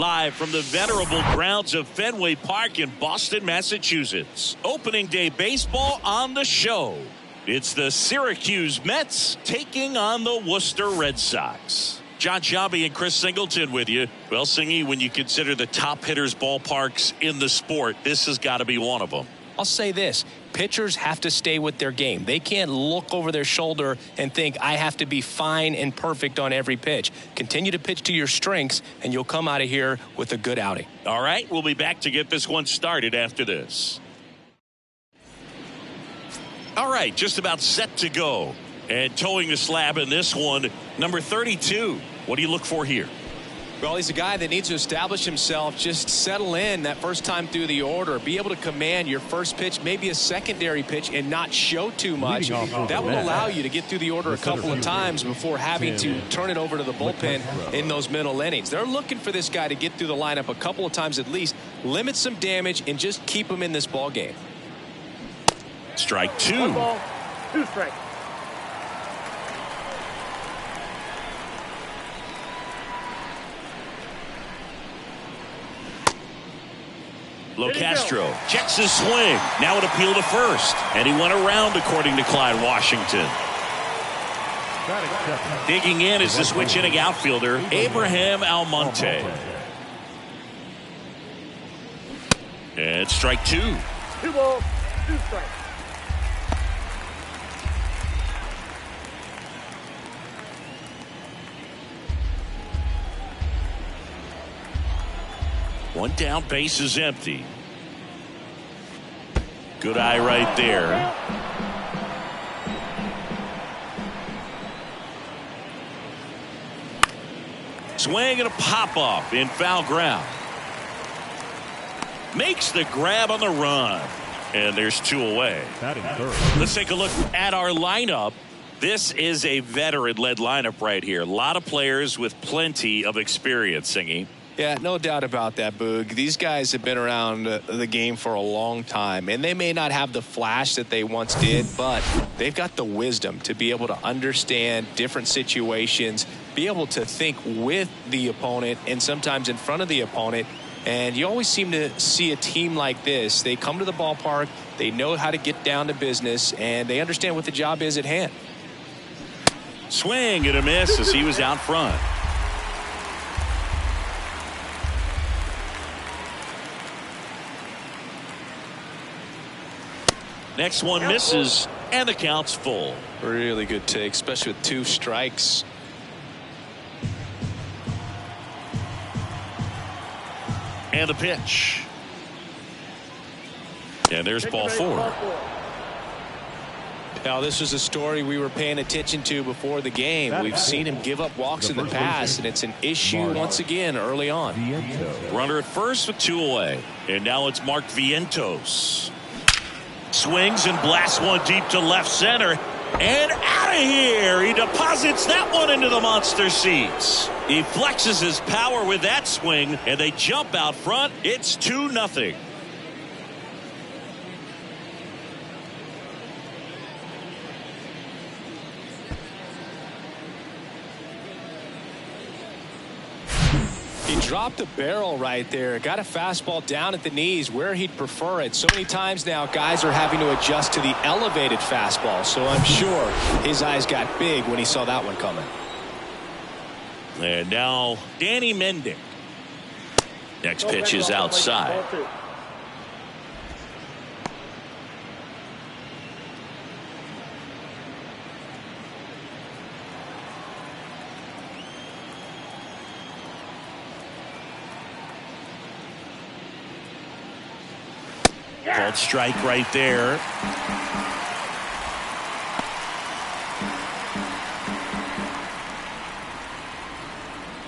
live from the venerable grounds of Fenway Park in Boston, Massachusetts. Opening day baseball on the show. It's the Syracuse Mets taking on the Worcester Red Sox. John Sciambi and Chris Singleton with you. Well, Singy, when you consider the top hitters ballparks in the sport, this has got to be one of them. I'll say this. Pitchers have to stay with their game. They can't look over their shoulder and think, I have to be fine and perfect on every pitch. Continue to pitch to your strengths, and you'll come out of here with a good outing. All right, we'll be back to get this one started after this. All right, just about set to go. And towing the slab in this one, number 32. What do you look for here? Well, he's a guy that needs to establish himself, just settle in that first time through the order, be able to command your first pitch, maybe a secondary pitch, and not show too much. That will allow you to get through the order a couple of times before having to turn it over to the bullpen in those middle innings. They're looking for this guy to get through the lineup a couple of times at least, limit some damage, and just keep him in this ball game. Strike two. 1 ball, 2 strikes. LoCastro checks his swing. Now it appeal to first. And he went around, according to Clyde Washington. Digging in is the switch inning outfielder, Abraham Almonte. And strike two. 2 balls, 2 strikes. One down, base is empty. Good eye right there. Swing and a pop-off in foul ground. Makes the grab on the run. And there's 2 away. Let's take a look at our lineup. This is a veteran-led lineup right here. A lot of players with plenty of experience, Singy. Yeah, no doubt about that, Boog. These guys have been around the game for a long time, and they may not have the flash that they once did, but they've got the wisdom to be able to understand different situations, be able to think with the opponent and sometimes in front of the opponent. And you always seem to see a team like this. They come to the ballpark, they know how to get down to business, and they understand what the job is at hand. Swing and a miss as he was out front. Next one misses, and the count's full. Really good take, especially with 2 strikes. And the pitch. And there's ball 4. Now, this was a story we were paying attention to before the game. We've seen him give up walks in the past, and it's an issue once again early on. Runner at first with 2 away. And now it's Mark Vientos. Swings and blasts one deep to left center. And out of here. He deposits that one into the monster seats. He flexes his power with that swing, and they jump out front. It's 2-0. He dropped the barrel right there. Got a fastball down at the knees where he'd prefer it. So many times now guys are having to adjust to the elevated fastball. So I'm sure his eyes got big when he saw that one coming. And now Danny Mendick. Next pitch is outside. Called strike right there.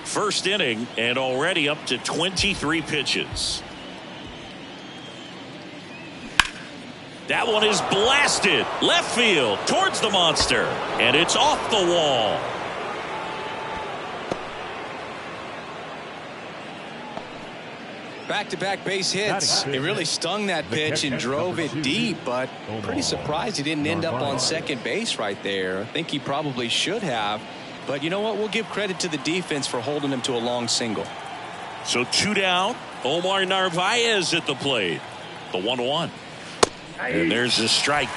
First inning and already up to 23 pitches. That one is blasted left field towards the monster, and it's off the wall. Back-to-back base hits. It really stung that pitch and drove it deep, but pretty surprised he didn't end up on second base right there. I think he probably should have. But you know what? We'll give credit to the defense for holding him to a long single. So 2 down. Omar Narvaez at the plate. The 1-1. And there's a strike.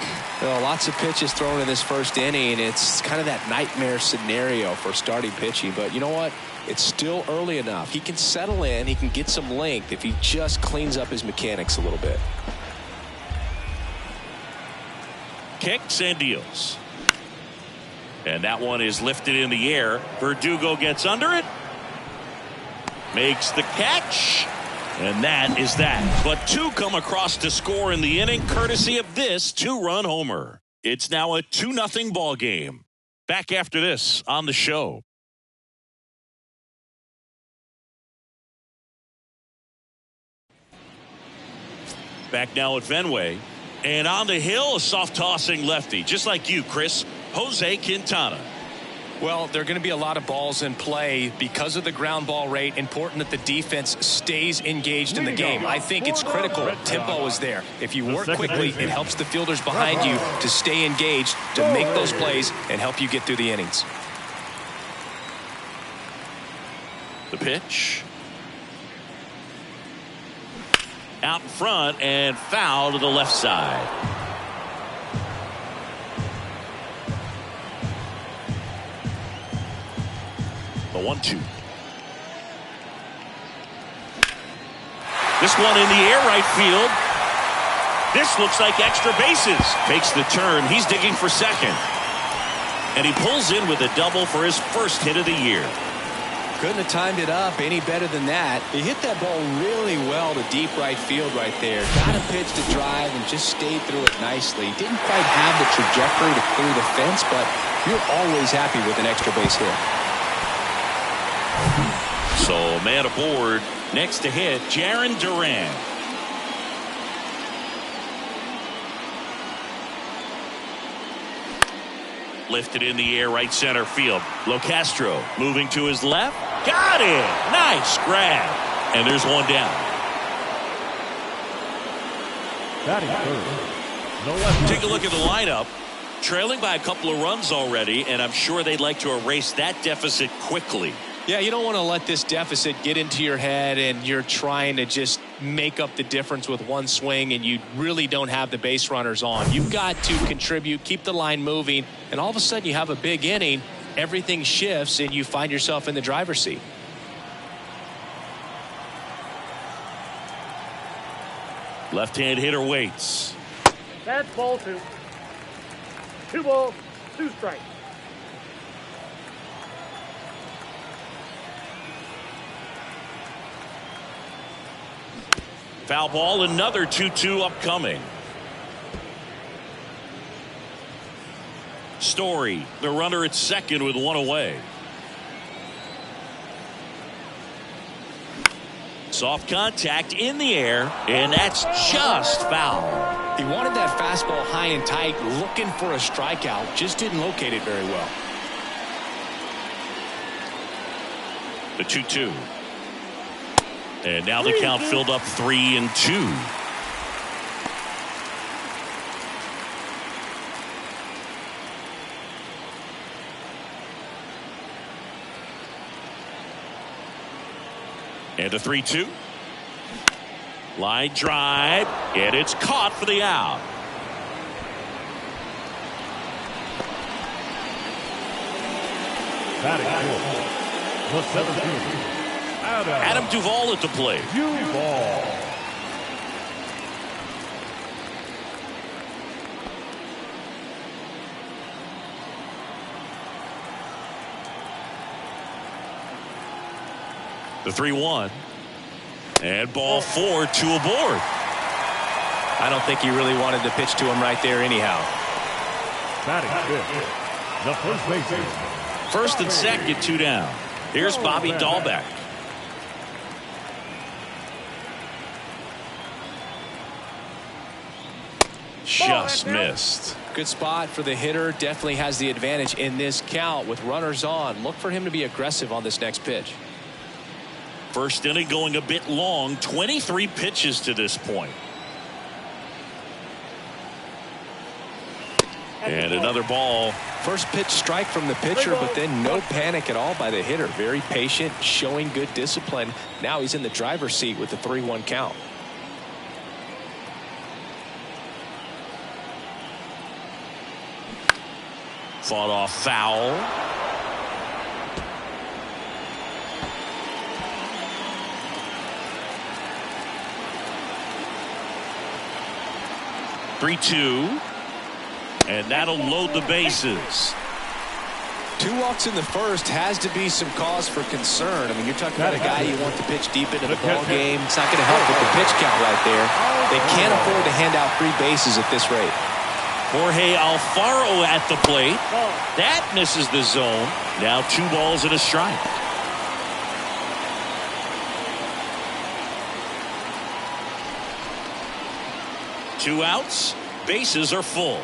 Well, lots of pitches thrown in this first inning. It's kind of that nightmare scenario for starting pitching. But you know what? It's still early enough. He can settle in. He can get some length if he just cleans up his mechanics a little bit. Kicks and deals. And that one is lifted in the air. Verdugo gets under it. Makes the catch. And that is that. But 2 come across to score in the inning, courtesy of this 2-run homer. It's now a 2-0 ball game. Back after this on the show. Back now at Fenway. And on the hill, a soft tossing lefty. Just like you, Chris. Jose Quintana. Well, there are going to be a lot of balls in play because of the ground ball rate. Important that the defense stays engaged in the game. I think it's critical. Tempo is there. If you work quickly, it helps the fielders behind you to stay engaged, to make those plays, and help you get through the innings. The pitch. Out in front and foul to the left side. The 1-2. This one in the air, right field. This looks like extra bases. Makes the turn. He's digging for second. And he pulls in with a double for his first hit of the year. Couldn't have timed it up any better than that. He hit that ball really well to deep right field right there. Got a pitch to drive and just stayed through it nicely. Didn't quite have the trajectory to clear the fence, but you're always happy with an extra base hit. So man aboard. Next to hit, Jarren Duran. Lifted in the air, right center field. Locastro moving to his left. Got it. Nice grab. And there's one down. Take a look at the lineup. Trailing by a couple of runs already, and I'm sure they'd like to erase that deficit quickly. Yeah, you don't want to let this deficit get into your head and you're trying to just make up the difference with one swing and you really don't have the base runners on. You've got to contribute, keep the line moving, and all of a sudden you have a big inning, everything shifts, and you find yourself in the driver's seat. Left-hand hitter waits. That's ball 2. 2 balls, 2 strikes. Foul ball, another 2-2 upcoming. Story, the runner at second with one away. Soft contact in the air, and that's just foul. He wanted that fastball high and tight, looking for a strikeout, just didn't locate it very well. The 2-2. And now the count filled up 3-2. And a 3-2. Line drive, and it's caught for the out. The 17. Adam Duvall at the plate. Duvall. The 3-1. And ball 4, 2 aboard. I don't think he really wanted to pitch to him right there anyhow. Batting fifth, the first baseman. First and second, 2 down. Here's Bobby Dahlbeck. Just missed. Good spot for the hitter. Definitely has the advantage in this count with runners on. Look for him to be aggressive on this next pitch. First inning going a bit long. 23 pitches to this point. And another ball. First pitch strike from the pitcher, but then no panic at all by the hitter. Very patient, showing good discipline. Now he's in the driver's seat with the 3-1 count. Fought off foul. (3-2). And that'll load the bases. 2 walks in the first has to be some cause for concern. I mean, you're talking about a guy you want to pitch deep into the ball game. It's not going to help with the pitch count right there. They can't afford to hand out 3 bases at this rate. Jorge Alfaro at the plate. That misses the zone. Now 2 balls and a strike. Two outs. Bases are full.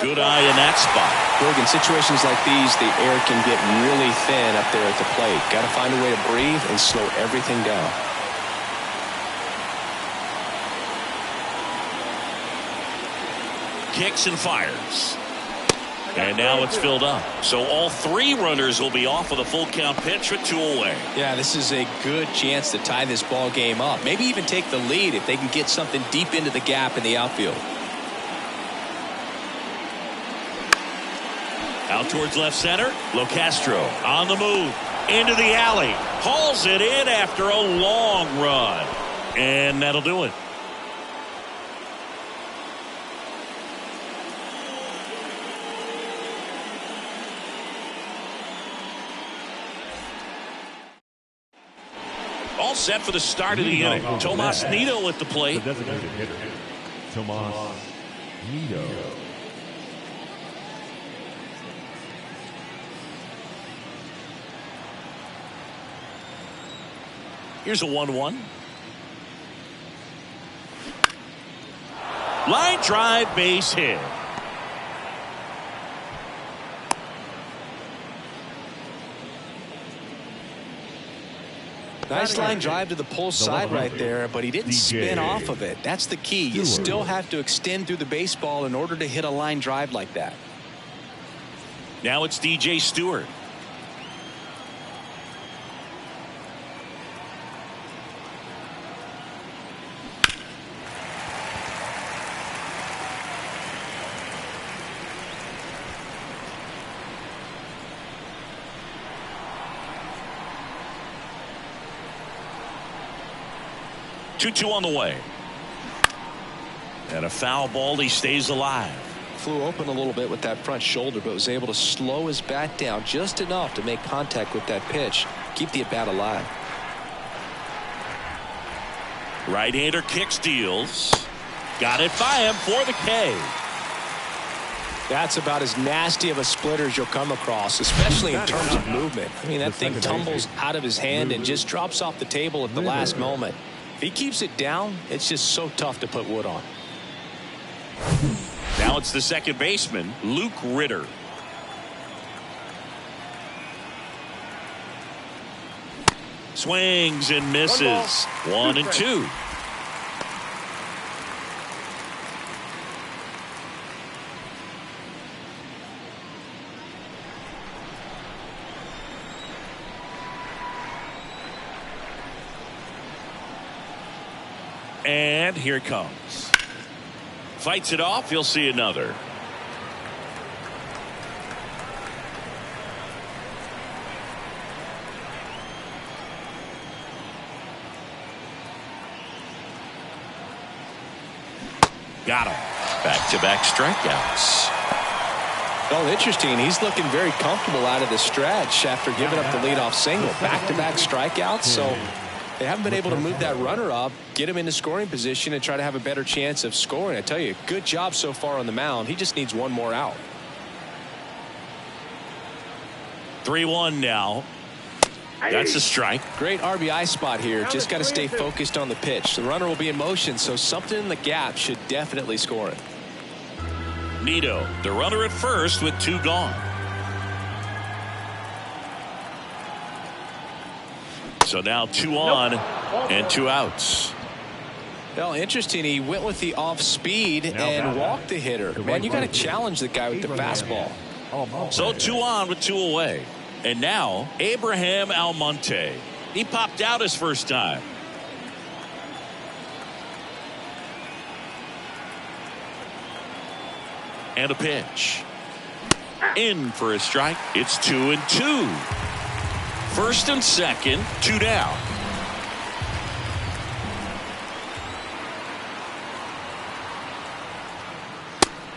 Good eye in that spot. Big, in situations like these, the air can get really thin up there at the plate. Got to find a way to breathe and slow everything down. Kicks and fires. And now it's filled up. So all 3 runners will be off with a full count pitch with 2 away. Yeah, this is a good chance to tie this ball game up. Maybe even take the lead if they can get something deep into the gap in the outfield. Out towards left center. Locastro on the move. Into the alley. Hauls it in after a long run. And that'll do it. All set for the start of the inning. Tomas Nido at the plate. The designated hitter, Tomas Nido. Here's a 1-1. Line drive, base hit. Nice line drive to the pull side right there, but he didn't spin off of it. That's the key. You still have to extend through the baseball in order to hit a line drive like that. Now it's DJ Stewart. Two on the way. And a foul ball. He stays alive. Flew open a little bit with that front shoulder, but was able to slow his bat down just enough to make contact with that pitch. Keep the at-bat alive. Right-hander kicks, deals. Got it by him for the K. That's about as nasty of a splitter as you'll come across, especially in terms of movement. I mean, that thing tumbles out of his hand and just drops off the table at the last moment. If he keeps it down, it's just so tough to put wood on. Now it's the second baseman, Luke Ritter. Swings and misses. 1-2. And here it comes. Fights it off. You'll see another. Got him. Back-to-back strikeouts. Well, interesting. He's looking very comfortable out of the stretch after giving up the leadoff single. Back-to-back strikeouts. So they haven't been able to move that runner up, get him into scoring position, and try to have a better chance of scoring. I tell you, good job so far on the mound. He just needs one more out. 3-1 now. That's a strike. Great RBI spot here. Just got to stay focused on the pitch. The runner will be in motion, so something in the gap should definitely score it. Nido, the runner at first with 2 gone. So now 2 on and 2 outs. Well, interesting. He went with the off speed and walked the hitter. Man, you got to challenge the guy with the fastball. So 2 on with 2 away. And now Abraham Almonte. He popped out his first time. And a pitch. In for a strike. It's 2-2. First and second, 2 down.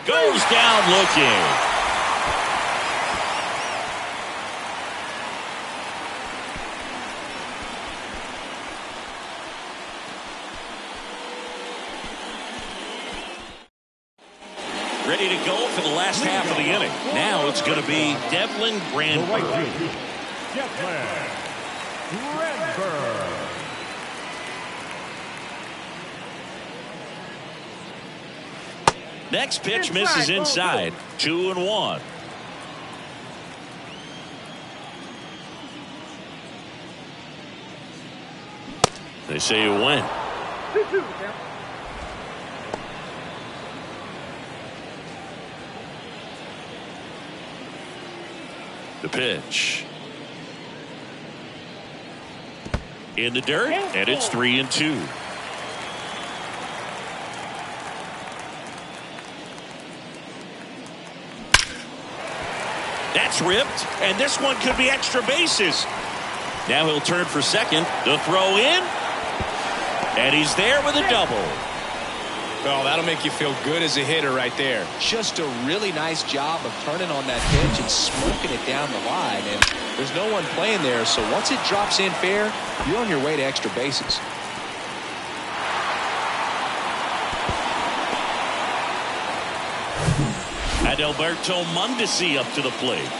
Goes down looking. Ready to go for the last half of the inning. Now it's going to be Devlin Granberg. Devlin Granberg. Next pitch misses inside. 2-1. They say you win. 2-2. The pitch. In the dirt, and it's 3-2. That's ripped, and this one could be extra bases. Now he'll turn for second. The throw in, and he's there with a double. Well, that'll make you feel good as a hitter right there. Just a really nice job of turning on that pitch and smoking it down the line. And there's no one playing there, so once it drops in fair, you're on your way to extra bases. Adalberto Mondesi up to the plate.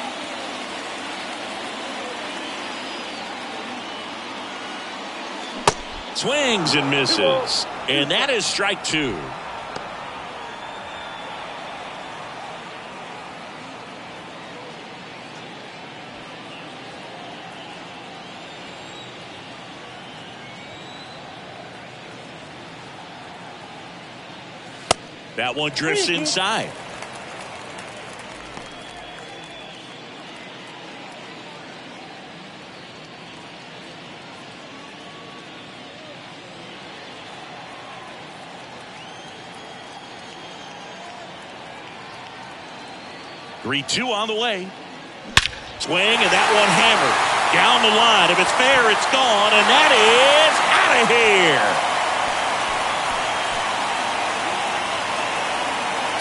Swings and misses. And that is strike 2. That one drifts inside. Three-2 on the way. Swing, and that one hammered down the line. If it's fair, it's gone, and that is out of here.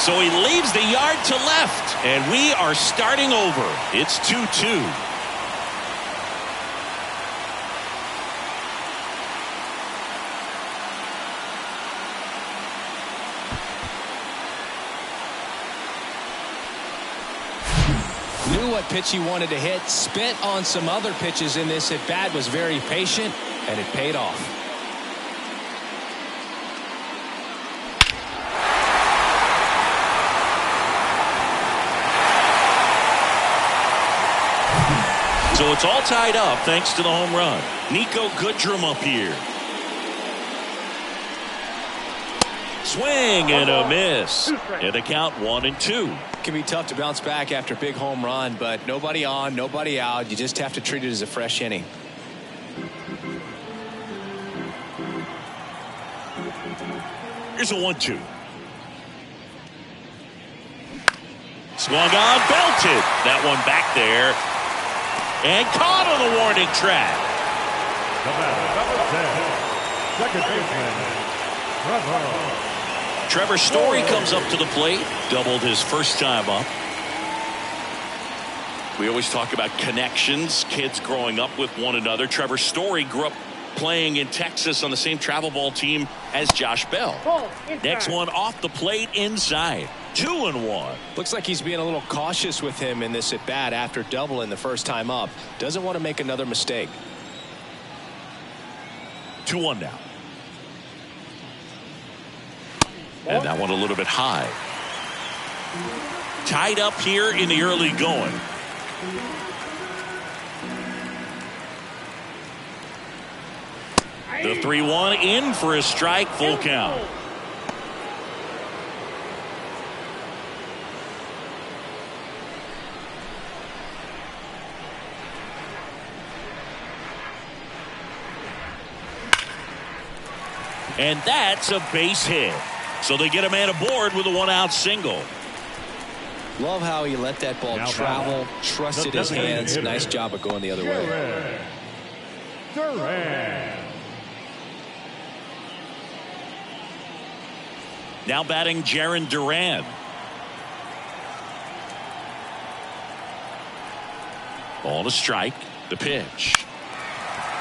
So he leaves the yard to left, and we are starting over. It's 2-2. Knew what pitch he wanted to hit, spent on some other pitches in this at bat, was very patient, and it paid off. So it's all tied up thanks to the home run. Niko Goodrum up here. Swing and a miss. And the count 1-2. It can be tough to bounce back after a big home run, but nobody on, nobody out. You just have to treat it as a fresh inning. Here's a 1-2. Swung on, belted. That one back there. And caught on the warning track. The batter, number 10, second baseman, Trevor Story comes up to the plate. Doubled his first time up. We always talk about connections, kids growing up with one another. Trevor Story grew up playing in Texas on the same travel ball team as Josh Bell. Next one off the plate inside. 2-1. Looks like he's being a little cautious with him in this at bat after doubling the first time up. Doesn't want to make another mistake. 2-1 now. And that one a little bit high. Tied up here in the early going. The 3-1 in for a strike, full count. And that's a base hit. So they get a man aboard with a 1-out single. Love how he let that ball travel, trusted his hands. Nice job of going the other way. Now batting Jarren Duran. Ball to strike. The pitch.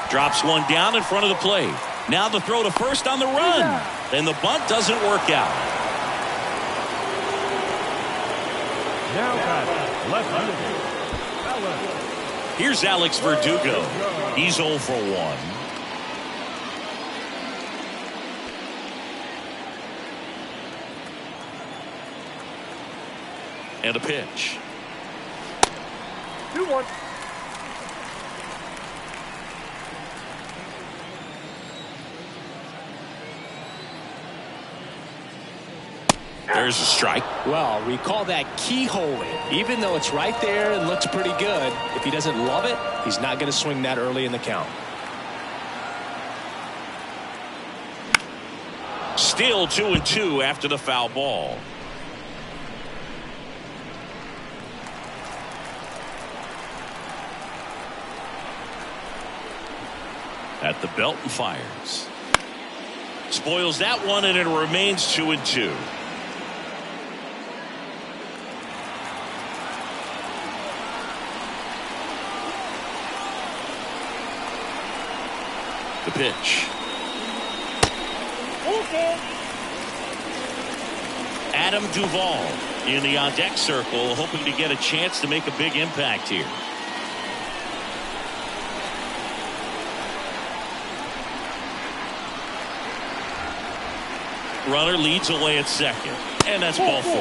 Drops one down in front of the plate. Now the throw to first on the run. And the bunt doesn't work out. Now left. Here's Alex Verdugo. He's 0 for 1. And a pitch. 2-1. There's a strike. Well, we call that keyholing. Even though it's right there and looks pretty good, if he doesn't love it, he's not going to swing that early in the count. Still 2-2 after the foul ball. At the belt and fires. Spoils that one, and it remains 2-2. The pitch. Adam Duvall in the on-deck circle, hoping to get a chance to make a big impact here. Runner leads away at second, and that's ball 4.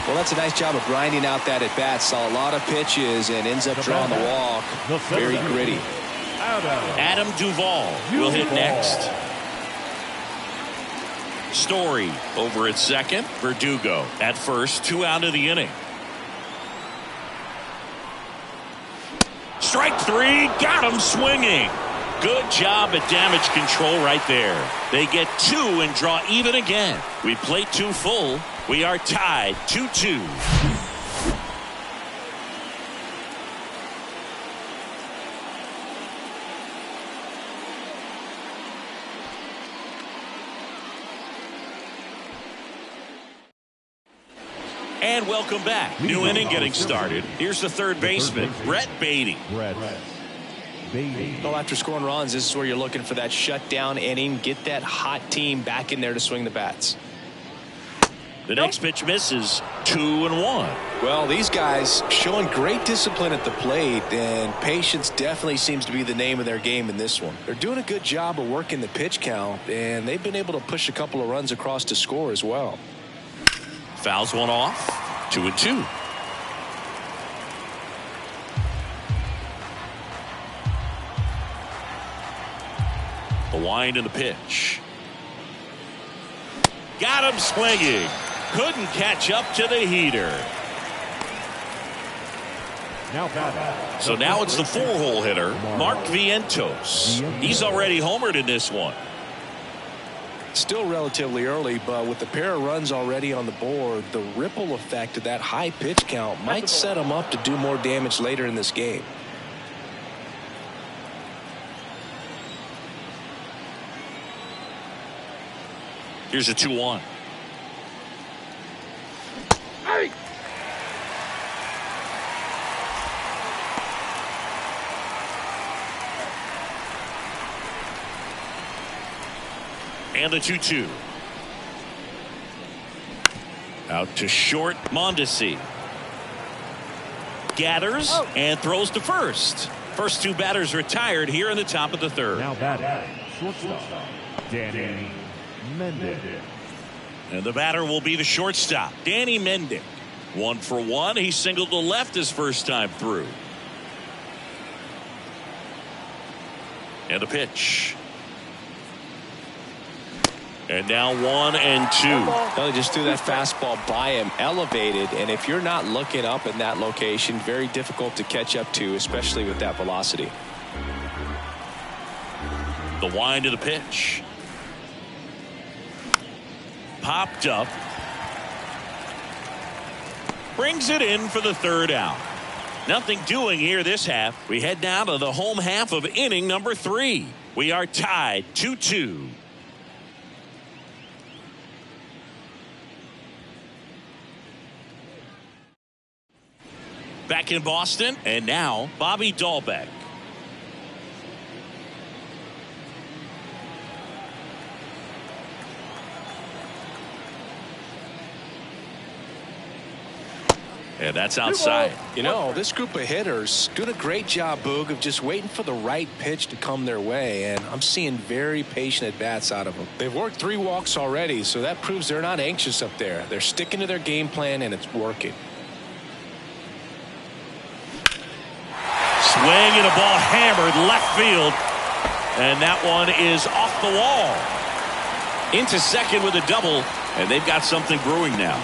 Well, that's a nice job of grinding out that at bat. Saw a lot of pitches and ends up drawing the walk. Very gritty. Adam Duvall will hit next. Story over at second. Verdugo at first. 2 out of the inning. Strike 3. Got him swinging. Good job at damage control right there. They get 2 and draw even again. We play 2 full. We are tied 2-2. And welcome back. New inning getting started. Here's the third baseman, Brett Baty. Well, after scoring runs, this is where you're looking for that shutdown inning. Get that hot team back in there to swing the bats. The next pitch misses. 2-1. Well, these guys showing great discipline at the plate, and patience definitely seems to be the name of their game in this one. They're doing a good job of working the pitch count, and they've been able to push a couple of runs across to score as well. Fouls one off. 2-2. The wind and the pitch. Got him swinging. Couldn't catch up to the heater. So now it's the 4-hole hitter, Mark Vientos. He's already homered in this one. Still relatively early, but with the pair of runs already on the board, the ripple effect of that high pitch count might set him up to do more damage later in this game. Here's a 2-1. And the 2-2. Out to short, Mondesi. Gathers and throws to first. First 2 batters retired here in the top of the third. Now batting, shortstop, Danny Mendick. And the batter will be the shortstop, Danny Mendick. 1 for 1. He singled to left his first time through. And the pitch. And now 1-2. Well, they just threw that fastball by him, elevated, and if you're not looking up in that location, very difficult to catch up to, especially with that velocity. The wind of the pitch. Popped up. Brings it in for the third out. Nothing doing here this half. We head down to the home half of inning number 3. We are tied 2-2. Back in Boston, and now Bobby Dahlbeck. And that's outside. You know, this group of hitters doing a great job, Boog, of just waiting for the right pitch to come their way, and I'm seeing very patient at-bats out of them. They've worked 3 walks already, so that proves they're not anxious up there. They're sticking to their game plan, and it's working. Swing and a ball hammered left field, and that one is off the wall. Into second with a double, and they've got something brewing now.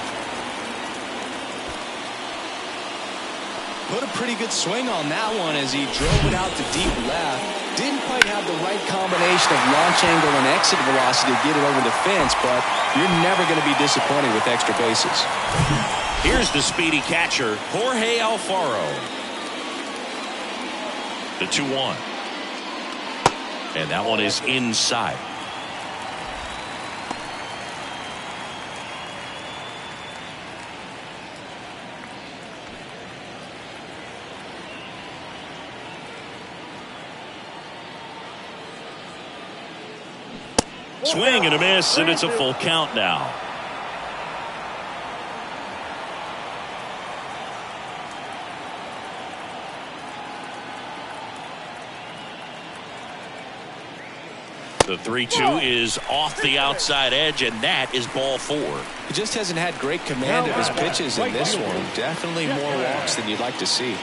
Put a pretty good swing on that one as he drove it out to deep left. Didn't quite have the right combination of launch angle and exit velocity to get it over the fence, but you're never going to be disappointed with extra bases. Here's the speedy catcher, Jorge Alfaro. The 2-1. And that one is inside. Swing and a miss, and it's a full count now. The 3-2 is off the outside edge, and that is ball 4. He just hasn't had great command of his pitches in this one. Definitely more walks than you'd like to see.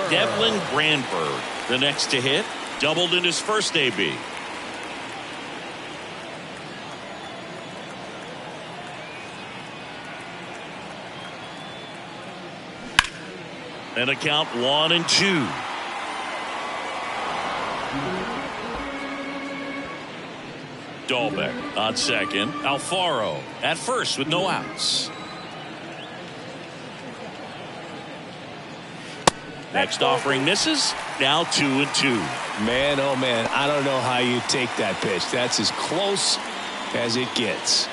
Devlin Granberg, the next to hit, doubled in his first AB. And a count 1-2. Dahlbeck on second. Alfaro at first with no outs. Next offering misses. Now 2-2. Man, oh man, I don't know how you take that pitch. That's as close as it gets.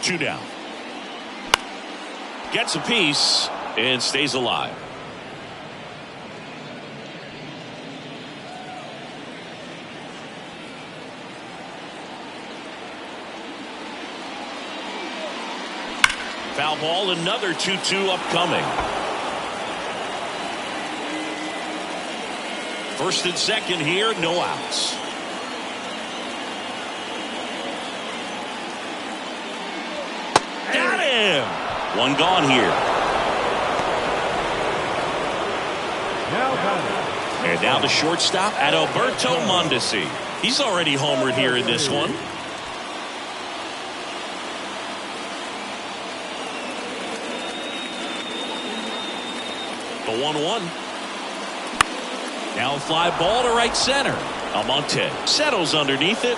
Two down. Gets a piece and stays alive. Foul ball, another 2-2 upcoming. First and second here, no outs. Got him! One gone here. And now the shortstop, Adalberto Mondesi. He's already homered here in this one. The 1-1. Now a fly ball to right center. Almonte settles underneath it.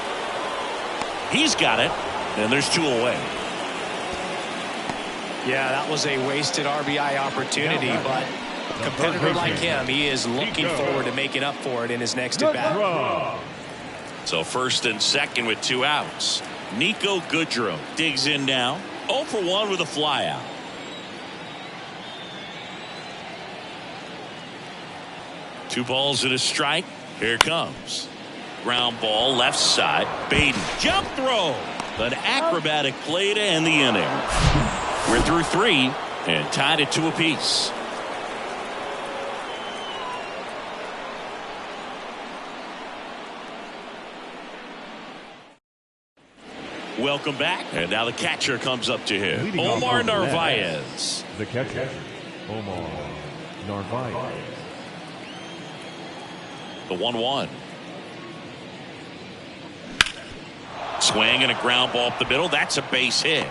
He's got it, and there's 2 away. Yeah, that was a wasted RBI opportunity, but a competitor like him, he is looking forward to making up for it in his next at-bat. So first and second with 2 outs. Nico Goodrum digs in now. 0 for 1 with a fly out. Two balls and a strike. Here it comes. Ground ball left side. Baden jump throw. An acrobatic play to end the inning. We're through 3 and tied at 2 apiece. Welcome back, and now the catcher comes up to him. Omar Narvaez. The catcher, Omar Narvaez. The 1-1. Swing and a ground ball up the middle. That's a base hit.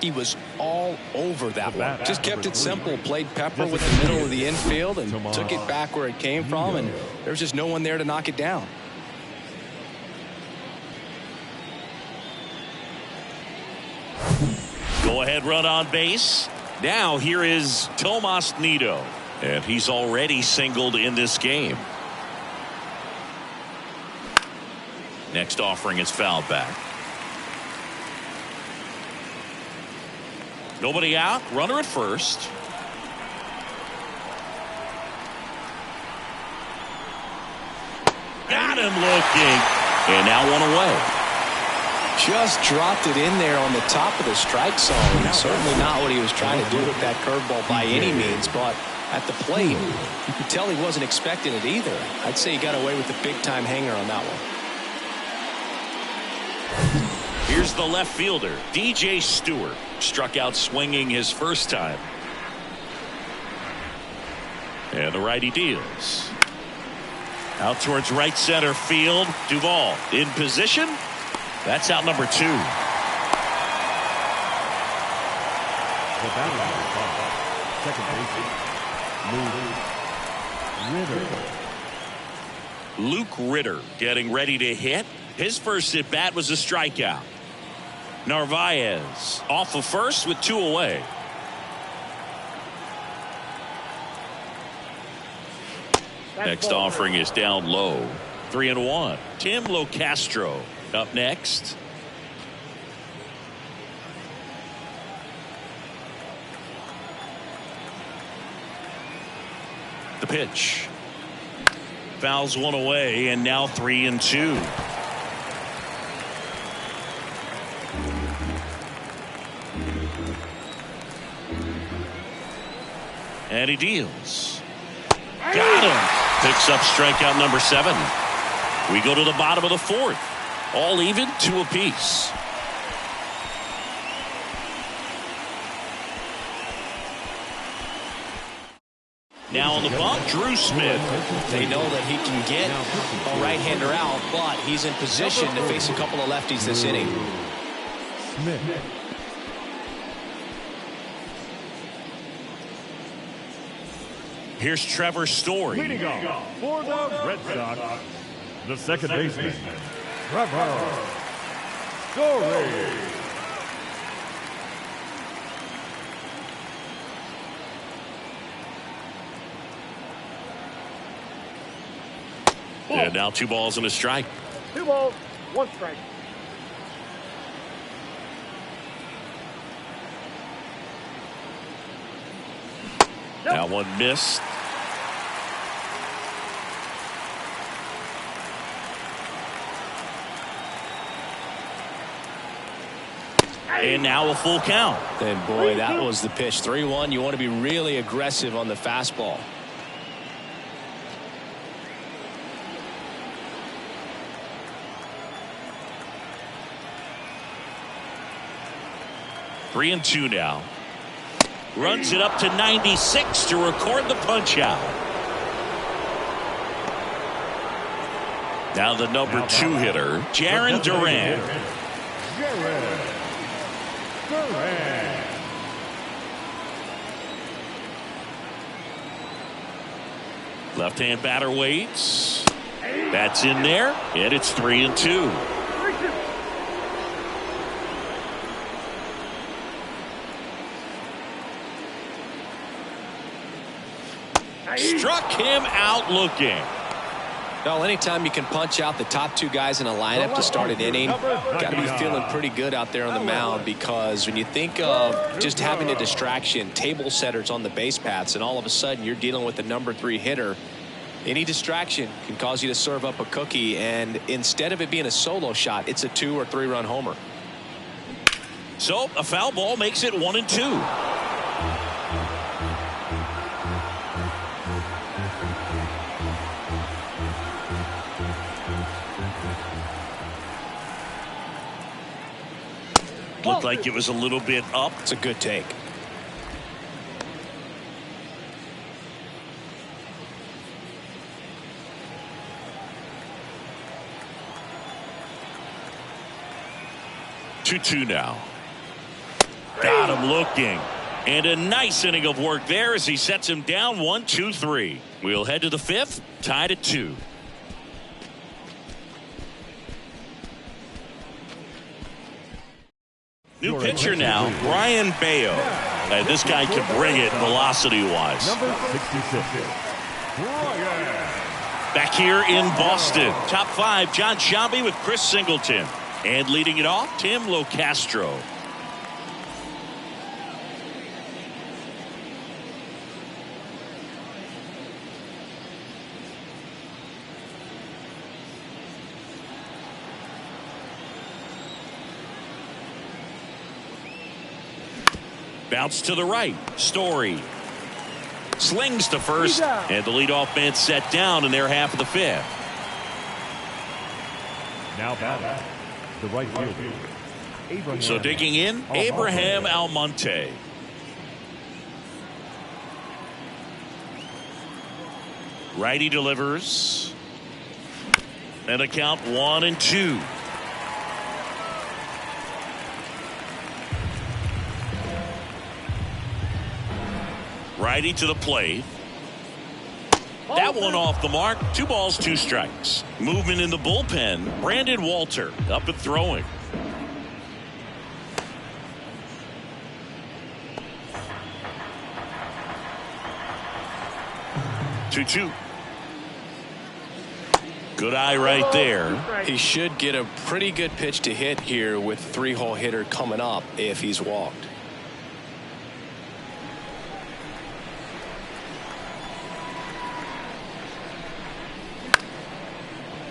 He was all over that one. Just kept it simple. Played pepper with the middle of the infield and took it back where it came from. And there was just no one there to knock it down. Go ahead run on base. Now here is Tomas Nido. And he's already singled in this game. Next offering is fouled back. Nobody out. Runner at first. Got him looking. And now one away. Just dropped it in there on the top of the strike zone. Certainly not what he was trying to do with that curveball by any means, but at the plate, you could tell he wasn't expecting it either. I'd say he got away with a big-time hanger on that one. Here's the left fielder, DJ Stewart. Struck out swinging his first time. And the righty deals. Out towards right center field. Duvall in position. That's out number 2. The batter is second baseman, Luke Ritter getting ready to hit. His first at bat was a strikeout. Narvaez off of first with 2 away. Next offering is down low. 3-1. Tim Locastro up next. The pitch. Fouls one away, and now 3-2. And he deals. Got him. Picks up strikeout number 7. We go to the bottom of the 4th. All even, 2 apiece. Now on the bump, Drew Smith. They know that he can get a right-hander out, but he's in position to face a couple of lefties this inning. Smith. Here's Trevor Story. Leading off for the Red Sox, the second baseman, Trevor Story. And now 2 balls and a strike. 2 balls, 1 strike. That one missed. And now a full count. And boy, that was the pitch. 3-1. You want to be really aggressive on the fastball. Three and 2 now. Runs it up to 96 to record the punch out. Now the number 2 hitter, Jarren Duran. Left-hand batter waits. That's in there, and it's 3-2. Struck him out looking. Well, anytime you can punch out the top 2 guys in a lineup to start an inning, got to be feeling pretty good out there on the mound, because when you think of just having a distraction, table setters on the base paths, and all of a sudden you're dealing with the number 3 hitter, any distraction can cause you to serve up a cookie, and instead of it being a solo shot, it's a 2 or 3 run homer. So a foul ball makes it 1-2. Looked like it was a little bit up. It's a good take. Two now. Got him looking. And a nice inning of work there as he sets him down 1-2-3. We'll head to the fifth, tied at 2. New pitcher now, Brian Bayo. And this guy can bring it velocity-wise. Number 66, Brian. Back here in Boston, top 5, John Sciambi with Chris Singleton. And leading it off, Tim Locastro. Bounce to the right. Story slings to first, and the leadoff man set down in their half of the fifth. Now batting, the right fielder, Abraham. So digging in, Abraham Almonte. Righty delivers. And a count 1-2. Righty to the plate. That one off the mark. 2 balls, 2 strikes. Movement in the bullpen. Brandon Walter up and throwing. Two. Good eye right there. He should get a pretty good pitch to hit here with 3-hole hitter coming up if he's walked.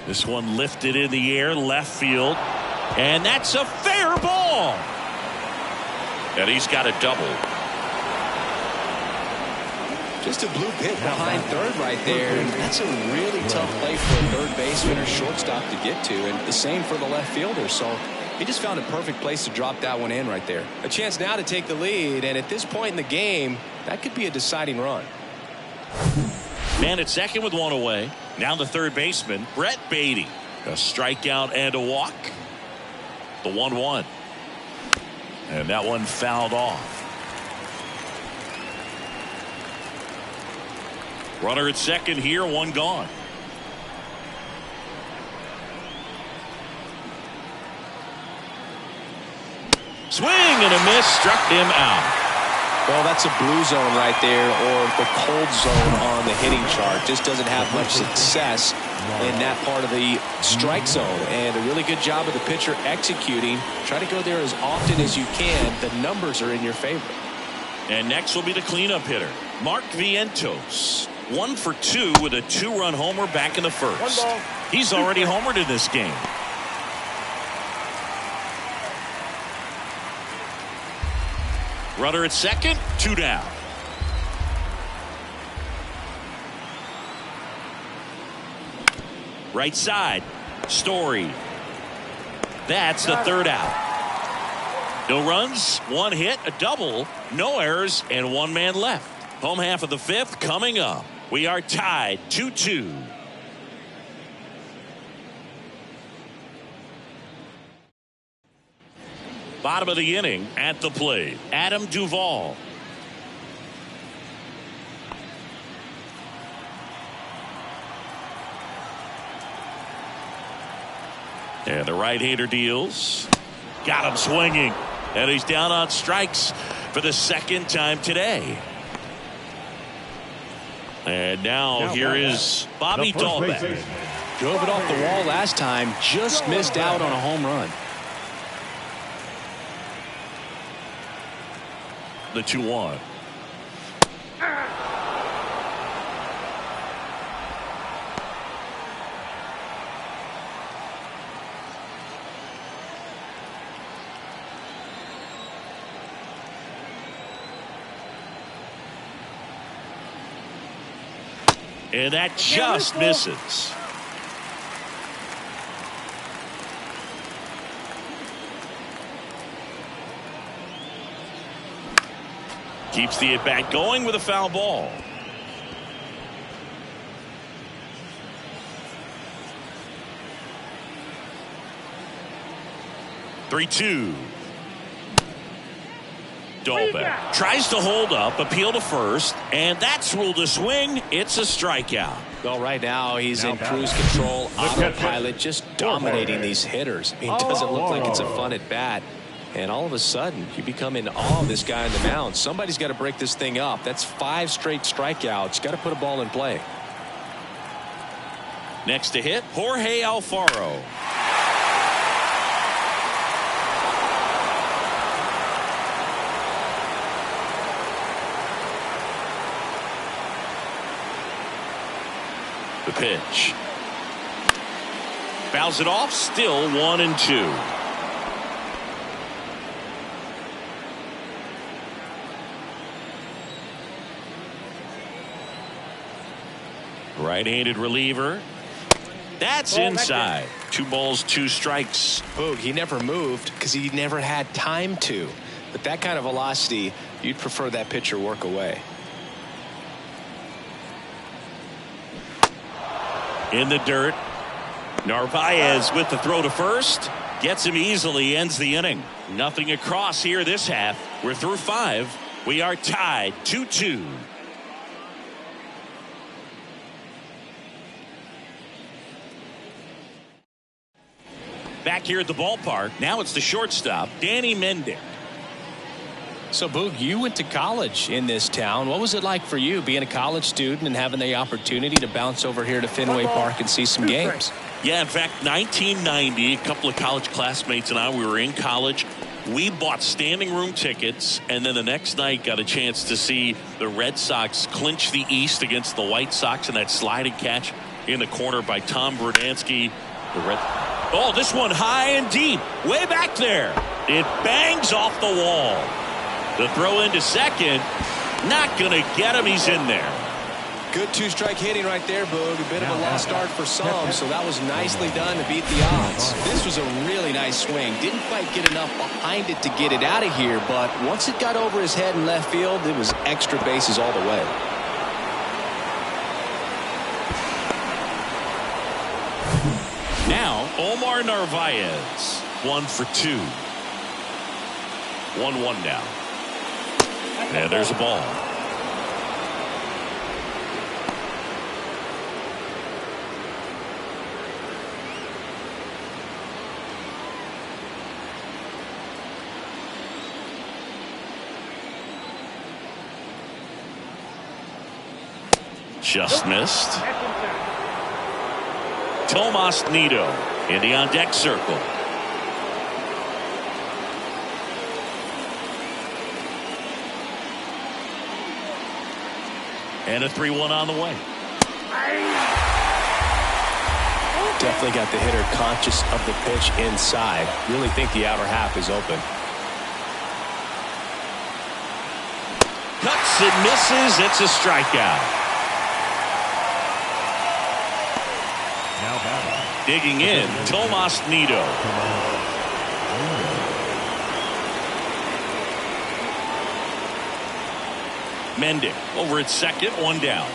This one lifted in the air, left field, and that's a fair ball. And he's got a double. Just a blue pit behind third right there. And that's a really tough play for a third baseman or shortstop to get to, and the same for the left fielder. So he just found a perfect place to drop that one in right there. A chance now to take the lead, and at this point in the game, that could be a deciding run. Man at second with 1 away. Now the third baseman, Brett Baty. A strikeout and a walk. The 1-1. And that one fouled off. Runner at second here, 1 gone. Swing and a miss, struck him out. Well, that's a blue zone right there, or the cold zone on the hitting chart. Just doesn't have much success in that part of the strike zone. And a really good job of the pitcher executing. Try to go there as often as you can. The numbers are in your favor. And next will be the cleanup hitter, Mark Vientos. 1 for 2 with a 2-run homer back in the first. He's already homered in this game. Runner at second, 2 down. Right side, Story. That's the 3rd out. No runs, 1 hit, a double, no errors, and 1 man left. Home half of the 5th coming up. We are tied 2-2. Bottom of the inning at the plate, Adam Duvall. And the right-hander deals. Got him swinging. And he's down on strikes for the 2nd time today. And now here is Bobby Dahlbeck. Drove it off the wall last time. Just missed out on a home run. The 2-1. And that just misses. Keeps the at-bat going with a foul ball. Three-two. Dalbec tries to hold up, appeal to first, and that's ruled a swing. It's a strikeout. Well, right now he's in cruise control, autopilot, just dominating these hitters. I mean, it doesn't look like it's a fun at bat. And all of a sudden, you become in awe of this guy on the mound. Somebody's got to break this thing up. That's 5 straight strikeouts. Got to put a ball in play. Next to hit, Jorge Alfaro. The pitch. Fouls it off, still 1-2. Right-handed reliever. That's inside. 2 balls, 2 strikes. Boog, he never moved because he never had time to. But that kind of velocity, you'd prefer that pitcher work away. In the dirt. Narvaez with the throw to first. Gets him easily, ends the inning. Nothing across here this half. We're through 5. We are tied 2-2. Back here at the ballpark, now it's the shortstop, Danny Mendick. So, Boog, you went to college in this town. What was it like for you being a college student and having the opportunity to bounce over here to Fenway Park and see some games? Yeah, in fact, 1990, a couple of college classmates and I, we were in college. We bought standing room tickets, and then the next night got a chance to see the Red Sox clinch the East against the White Sox in that sliding catch in the corner by Tom Brudansky. Oh, this one high and deep, way back there. It bangs off the wall. The throw into second, not going to get him. He's in there. Good 2-strike hitting right there, Boog. A bit of a lost start for some, so that was nicely done to beat the odds. This was a really nice swing. Didn't quite get enough behind it to get it out of here, but once it got over his head in left field, it was extra bases all the way. Now, Omar Narvaez, 1 for 2. 1-1 now. And there's a ball. Just missed. Tomas Nido in the on-deck circle. And a 3-1 on the way. Definitely got the hitter conscious of the pitch inside. Really think the outer half is open. Cuts and misses. It's a strikeout. Digging in, Tomas Nido. Mendick over at second, 1 down.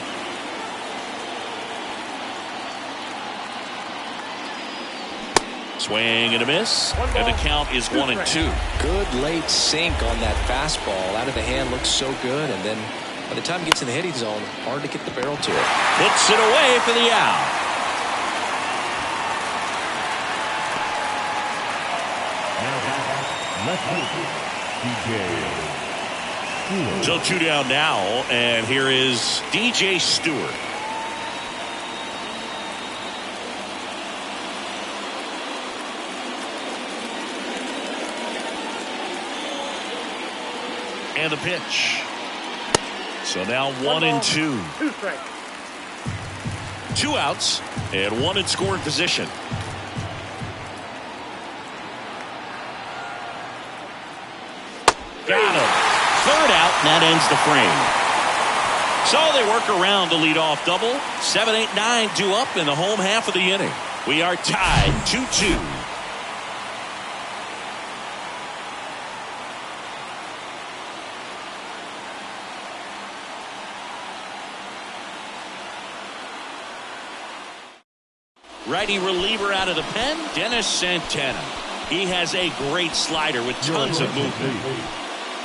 Swing and a miss, and the count is 1-2. Good late sink on that fastball. Out of the hand, looks so good, and then by the time he gets in the hitting zone, hard to get the barrel to it. Puts it away for the out. So 2 down now, and here is DJ Stewart. And the pitch. So now 1-2. 2 strikes. 2 outs and 1 in scoring position. Got him. 3rd out, and that ends the frame. So they work around the leadoff double. 7, 8, 9 due up in the home half of the inning. We are tied 2-2. Righty reliever out of the pen, Dennis Santana. He has a great slider with tons of movement.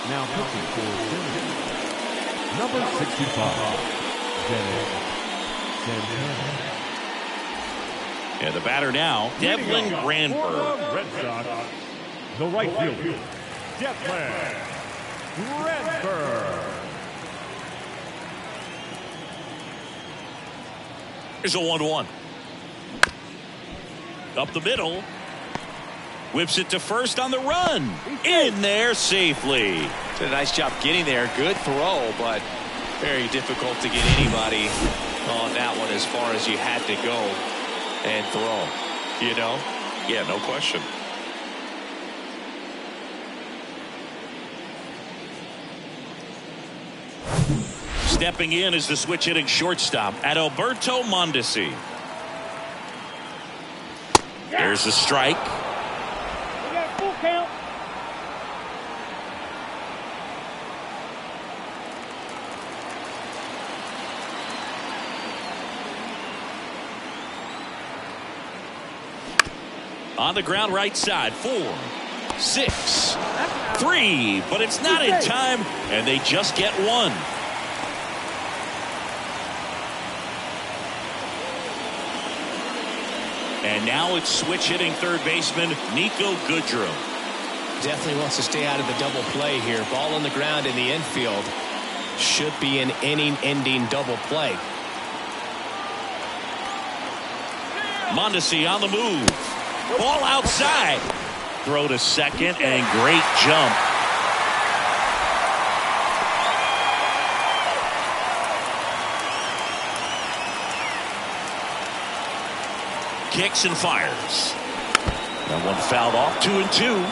Now pitching for number 65, Dennis Santana. And the batter now, Devlin Granberg. Red Sox, the right fielder, Devlin Granberg. Here's a 1-1. Up the middle. Whips it to first on the run. In there safely. Did a nice job getting there. Good throw, but very difficult to get anybody on that one as far as you had to go and throw. You know? Yeah, no question. Stepping in is the switch hitting shortstop, Adalberto Mondesi. There's the strike. We got full count. On the ground right side, 4, 6, 3, but it's not in time, and they just get one. And now it's switch hitting third baseman Niko Goodrum. Definitely wants to stay out of the double play here. Ball on the ground in the infield. Should be an inning-ending double play. Mondesi on the move. Ball outside. Throw to second and great jump. Kicks and fires. That one fouled off. 2-2.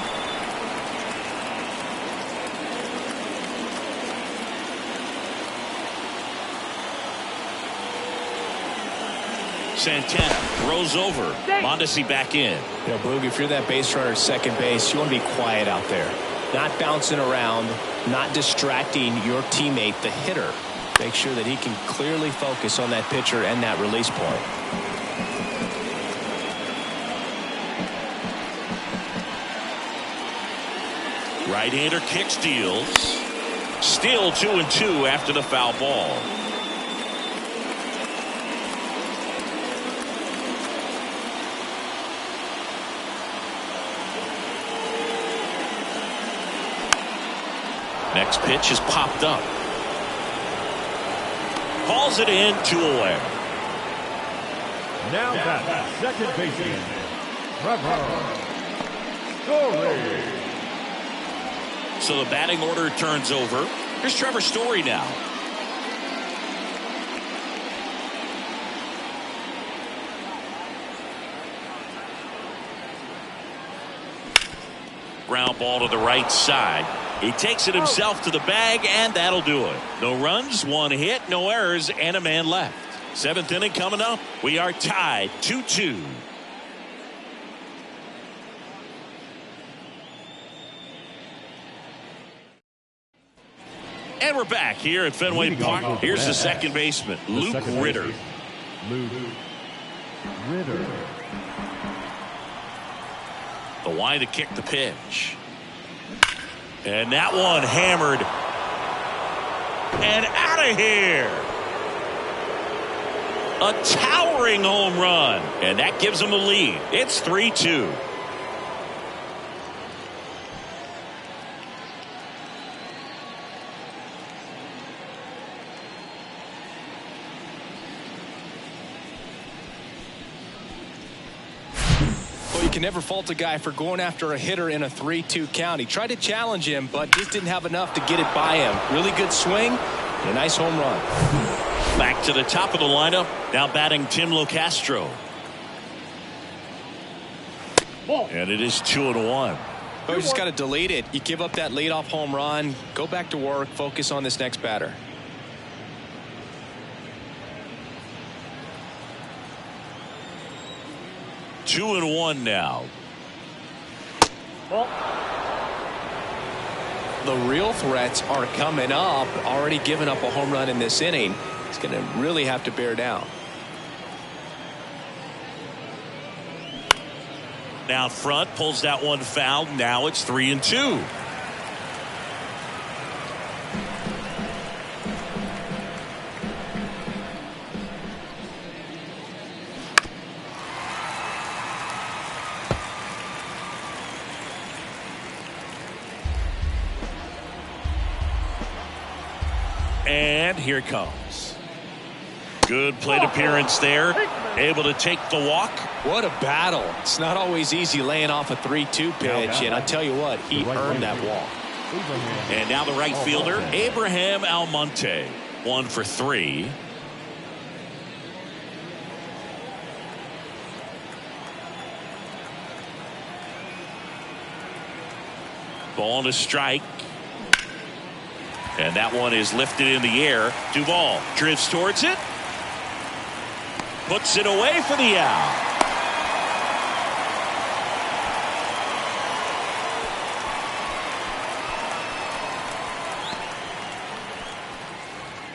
Santana throws over. Mondesi back in. You know, Boog, if you're that base runner at second base, you want to be quiet out there. Not bouncing around, not distracting your teammate, the hitter. Make sure that he can clearly focus on that pitcher and that release point. Right-hander kick steals. Still 2-2 after the foul ball. Next pitch is popped up. Calls it in, 2 away. Now that second baseman, Trevor Story. So the batting order turns over. Here's Trevor Story now. Ground ball to the right side. He takes it himself to the bag, and that'll do it. No runs, 1 hit, no errors, and a man left. 7th inning coming up. We are tied 2-2. And we're back here at Fenway Park. Here's the second baseman, Luke Ritter. Luke Ritter. The line to kick the pitch. And that one hammered. And out of here. A towering home run. And that gives them the lead. It's 3-2. You can never fault a guy for going after a hitter in a 3-2 count. He tried to challenge him, but just didn't have enough to get it by him. Really good swing and a nice home run. Back to the top of the lineup. Now batting Tim Locastro. And it is 2-1. But you just got to delete it. You give up that leadoff home run. Go back to work. Focus on this next batter. 2-1 now. The real threats are coming up. Already given up a home run in this inning. He's going to really have to bear down. Now front, pulls that one foul. Now it's 3-2. And here it comes. Good plate appearance there. Able to take the walk. What a battle. It's not always easy laying off a 3-2 pitch, and I tell you what, he earned that walk. And now the right fielder, Abraham Almonte. 1 for 3. Ball and a strike. And that one is lifted in the air. Duvall drifts towards it. Puts it away for the out.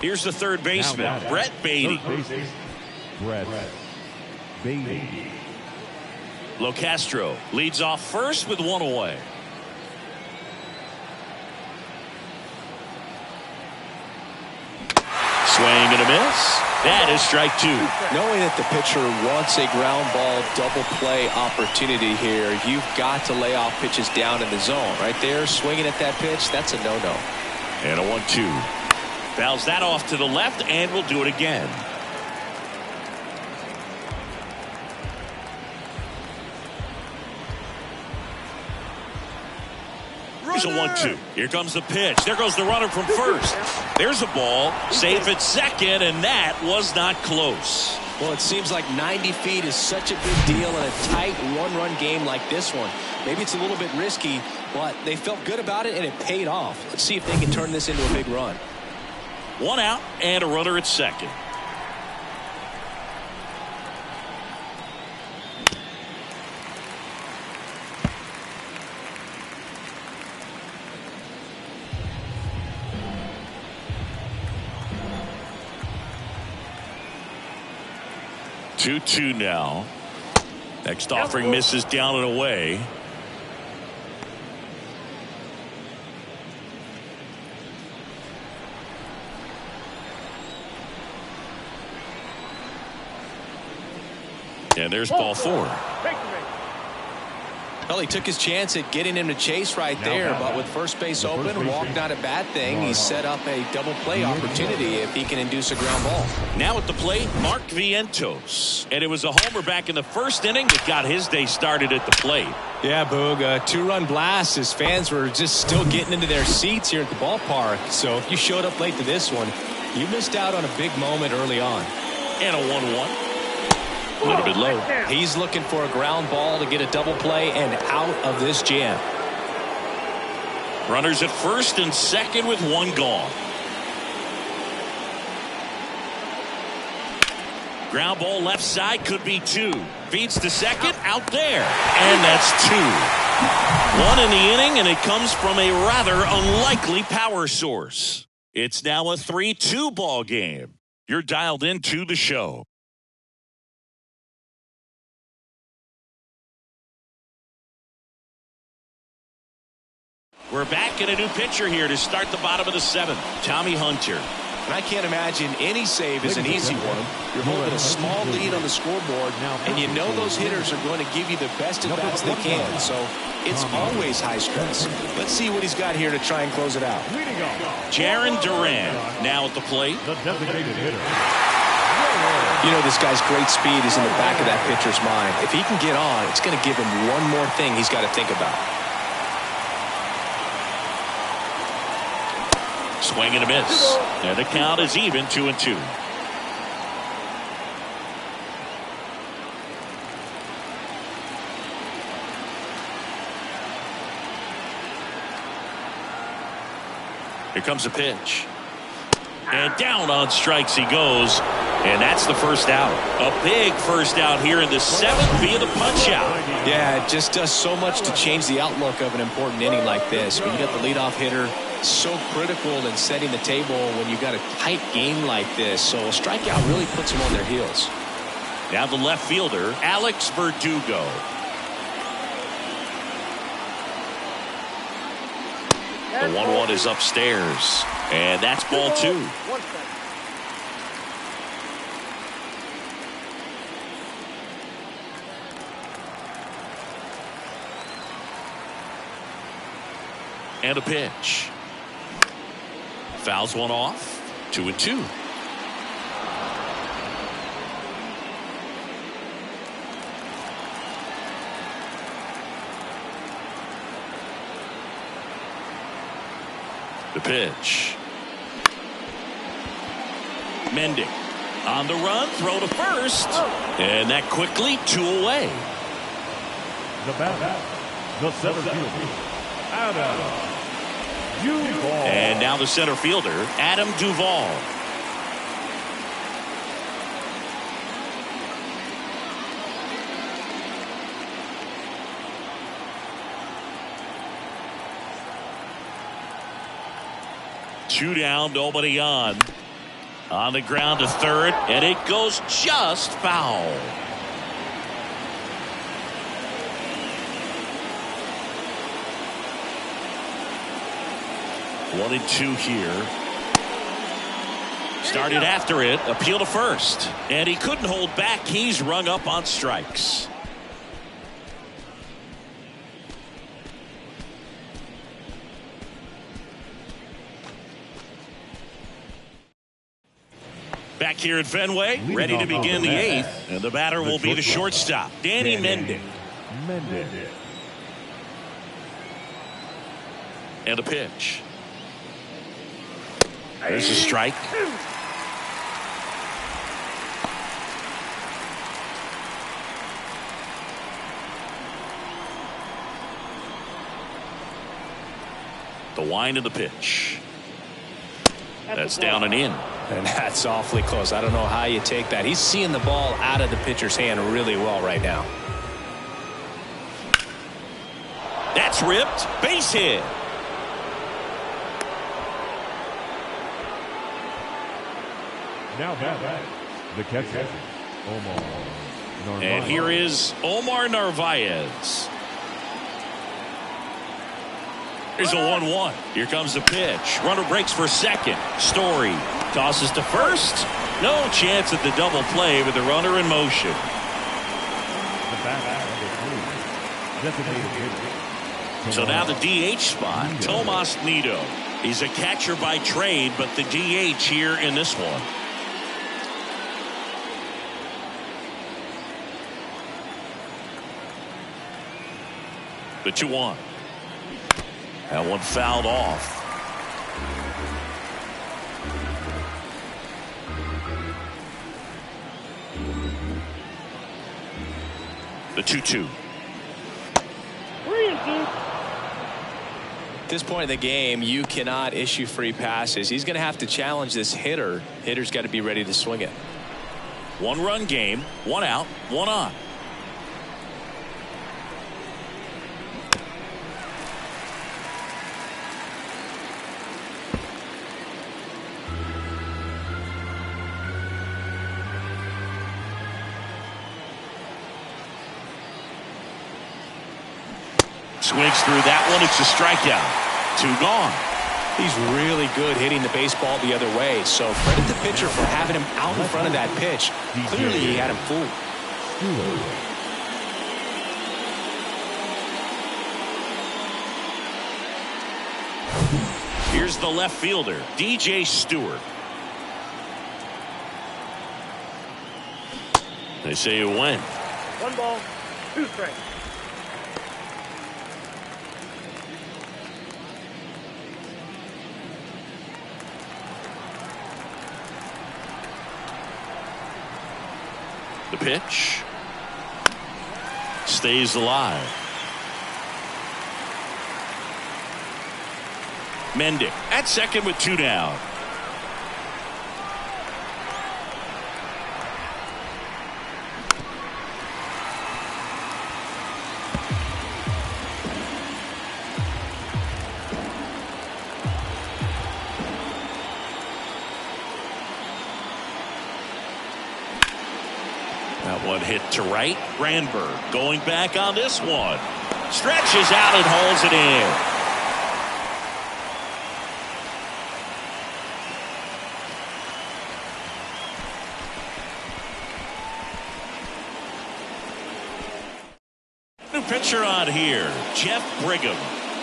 Here's the third baseman, Brett Baty. Brett Baty. Locastro leads off first with 1 away. Swing and a miss. That is strike 2. Knowing that the pitcher wants a ground ball double play opportunity here, you've got to lay off pitches down in the zone. Right there, swinging at that pitch, that's a no-no. And a 1-2. Fouls that off to the left, and we'll do it again. Here's a 1-2. Here comes the pitch. There goes the runner from first. There's a ball. Safe at second, and that was not close. Well, it seems like 90 feet is such a big deal in a tight one-run game like this one. Maybe it's a little bit risky, but they felt good about it, and it paid off. Let's see if they can turn this into a big run. 1 out and a runner at second. Two now. Next offering misses down and away. And there's ball 4. Well, he took his chance at getting him to chase right there, but with first base open, walk not a bad thing. He set up a double play opportunity if he can induce a ground ball. Now at the plate, Mark Vientos. And it was a homer back in the first inning that got his day started at the plate. Yeah, Boog, a 2-run blast. His fans were just still getting into their seats here at the ballpark. So if you showed up late to this one, you missed out on a big moment early on. And a 1-1. A little bit low. He's looking for a ground ball to get a double play and out of this jam. Runners at first and second with 1 gone. Ground ball left side, could be 2. Feeds to second, out there. And that's 2. 1 in the inning, and it comes from a rather unlikely power source. It's now a 3-2 ball game. You're dialed into the show. We're back in a new pitcher here to start the bottom of the 7th. Tommy Hunter. And I can't imagine any save is an easy one. You're holding a small lead on the scoreboard, and you know those hitters are going to give you the best at bats they can. So it's always high stress. Let's see what he's got here to try and close it out. Jarren Duran now at the plate. The designated hitter. You know, this guy's great speed is in the back of that pitcher's mind. If he can get on, it's going to give him one more thing he's got to think about. Swing and a miss. And the count is even, 2-2. Here comes a pitch. And down on strikes he goes. And that's the first out. A big first out here in the 7th via the punch out. Yeah, it just does so much to change the outlook of an important inning like this. When you got the leadoff hitter, so critical in setting the table when you've got a tight game like this. So a strikeout really puts them on their heels. Now the left fielder, Alex Verdugo. The 1-1 is upstairs. And that's ball 2. 1 second. And a pitch. Fouls one off. 2-2. The pitch. Mendick on the run, throw to first, and that quickly 2 away. The batter, the center fielder, Adam Duvall. And now the center fielder, Adam Duvall. Two down, nobody on. On the ground to third, and it goes just foul. One and 2 here. Started after it, appeal to first, and he couldn't hold back. He's rung up on strikes. Back here at Fenway, ready to begin the 8th, and the batter will be the shortstop, Danny Mendick. And a pitch. There's a strike. The wind of the pitch. That's down and in. And that's awfully close. I don't know how you take that. He's seeing the ball out of the pitcher's hand really well right now. That's ripped. Base hit. Now back, the catcher, Omar Narvaez. And here is Omar Narvaez. Here's a 1-1. Here comes the pitch. Runner breaks for second. Story tosses to first. No chance at the double play with the runner in motion. The back of the designated hitter. So now the DH spot, Tomas Nido. He's a catcher by trade, but the DH here in this one. The 2-1. That one fouled off. The 2-2. 3 and 2. At this point in the game, you cannot issue free passes. He's going to have to challenge this hitter. Hitter's got to be ready to swing it. 1-run game, 1 out, 1 on. Swings through that one. It's a strikeout. 2 gone. He's really good hitting the baseball the other way. So credit the pitcher for having him out in front of that pitch. Clearly he had him fooled. Here's the left fielder, DJ Stewart. They say you win. 1 ball, 2 strikes. The pitch stays alive. Mendick at second with 2 down. That one hit to right. Granberg going back on this one. Stretches out and holds it in. New pitcher on here, Jeff Brigham.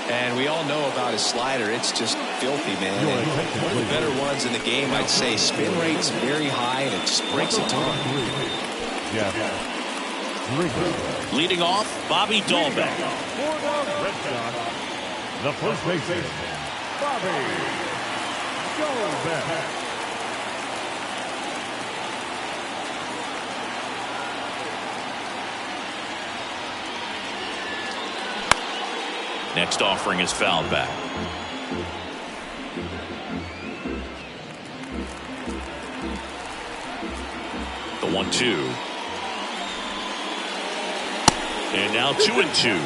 And we all know about his slider. It's just filthy, man. And one of the better ones in the game, I'd say. Spin rate's very high, and it just breaks a ton. Leading off, Bobby Dahlbeck. For the Red Sox, the first baseman, Bobby Dahlbeck. Next offering is fouled back. The 1-2. And now 2-2.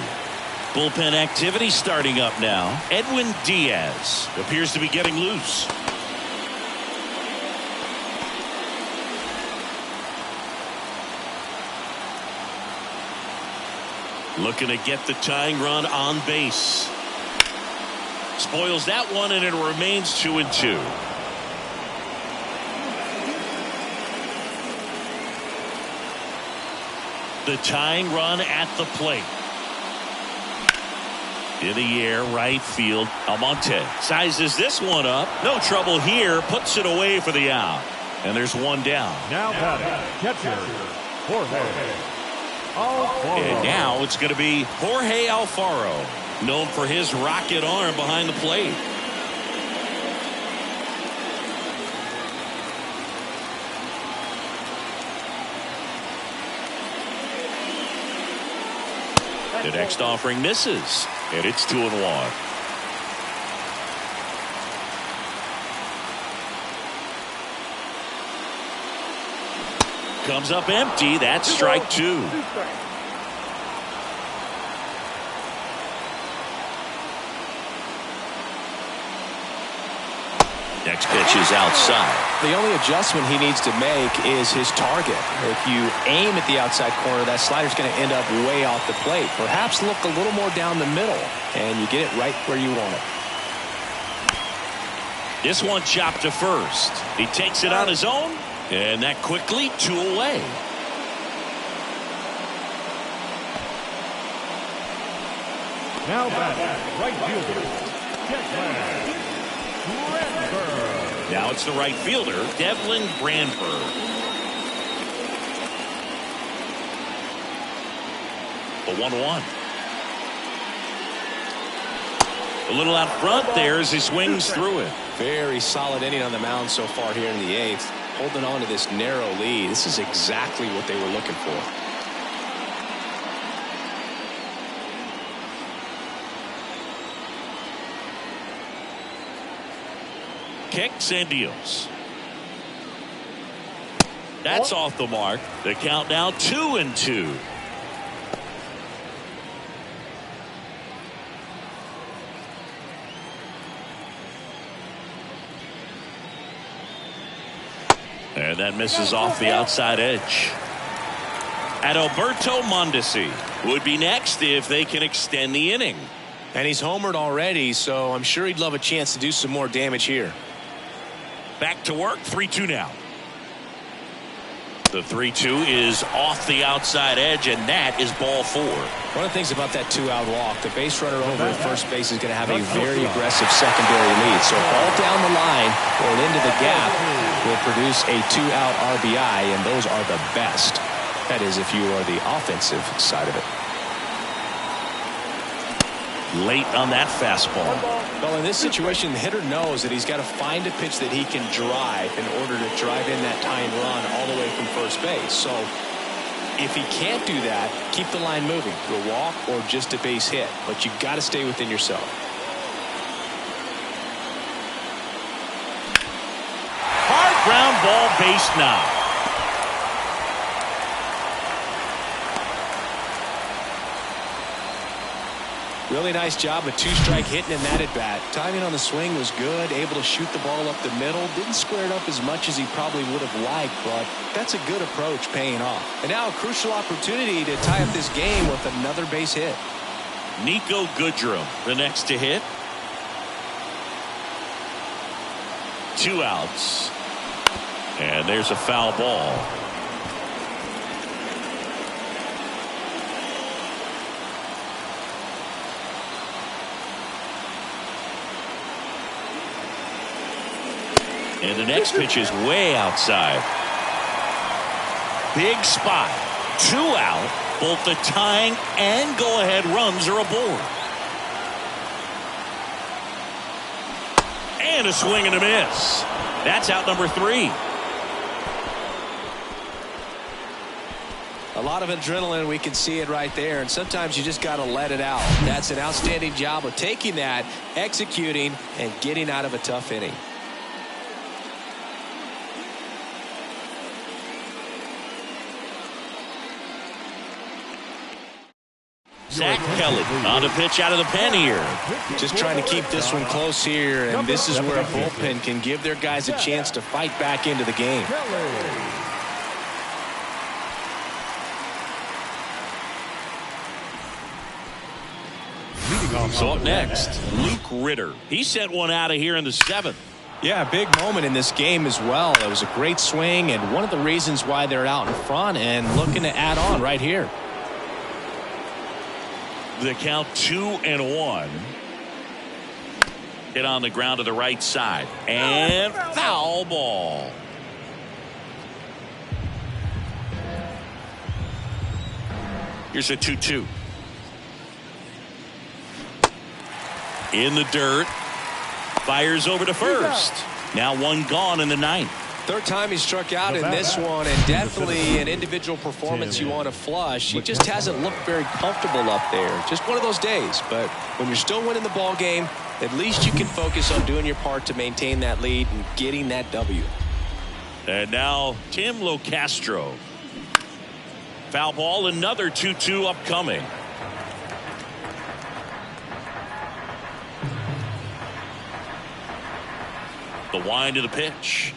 Bullpen activity starting up now. Edwin Diaz appears to be getting loose. Looking to get the tying run on base. Spoils that one, and it remains 2-2. The tying run at the plate. In the air, right field. Almonte sizes this one up. No trouble here. Puts it away for the out. And there's one down. Now batting, catcher, Jorge Alfaro. And now it's going to be Jorge Alfaro, known for his rocket arm behind the plate. The next offering misses, and it's 2-1. Comes up empty. That's strike 2. Next pitch is outside. The only adjustment he needs to make is his target. If you aim at the outside corner, that slider's going to end up way off the plate. Perhaps look a little more down the middle, and you get it right where you want it. This one chopped to first. He takes it on his own, and that quickly 2 away. Now batting, right fielder, Devlin Granberg. Now it's the right fielder, Devlin Granberg. The 1-1. A little out front there as he swings through it. Very solid inning on the mound so far here in the 8th. Holding on to this narrow lead. This is exactly what they were looking for. Kicks and deals. That's off the mark. The count now 2-2. And that misses off the outside edge. Adalberto Mondesi would be next if they can extend the inning. And he's homered already, so I'm sure he'd love a chance to do some more damage here. Back to work, 3-2 now. The 3-2 is off the outside edge, and that is ball 4. One of the things about that 2-out walk, the base runner over at first base is going to have a very aggressive secondary lead. So ball down the line or into the gap will produce a 2-out RBI, and those are the best. That is, if you are the offensive side of it. Late on that fastball. Well, in this situation, the hitter knows that he's got to find a pitch that he can drive in order to drive in that tying run all the way from first base. So if he can't do that, keep the line moving. A walk or just a base hit. But you've got to stay within yourself. Hard ground ball, base knock. Really nice job, a 2-strike hitting in that at bat. Timing on the swing was good, able to shoot the ball up the middle. Didn't square it up as much as he probably would have liked, but that's a good approach paying off. And now a crucial opportunity to tie up this game with another base hit. Niko Goodrum, the next to hit. 2 outs. And there's a foul ball. And the next pitch is way outside. Big spot. 2 out. Both the tying and go-ahead runs are aboard. And a swing and a miss. That's out number 3. A lot of adrenaline, we can see it right there, and sometimes you just got to let it out. That's an outstanding job of taking that, executing, and getting out of a tough inning. Zach Kelly on a pitch out of the pen here. Just trying to keep this one close here, and this is where a bullpen can give their guys a chance to fight back into the game. So up next, Luke Ritter. He sent one out of here in the 7th. Yeah, big moment in this game as well. That was a great swing, and one of the reasons why they're out in front and looking to add on right here. The count 2-1. Hit on the ground to the right side. And foul ball. Here's a 2-2. In the dirt. Fires over to first. Now 1 gone in the 9th. Third time he struck out in this one, and definitely an individual performance you want to flush. He just hasn't looked very comfortable up there. Just one of those days. But when you're still winning the ball game, at least you can focus on doing your part to maintain that lead and getting that W. And now Tim Locastro. Foul ball, another 2-2 upcoming. The wind of the pitch.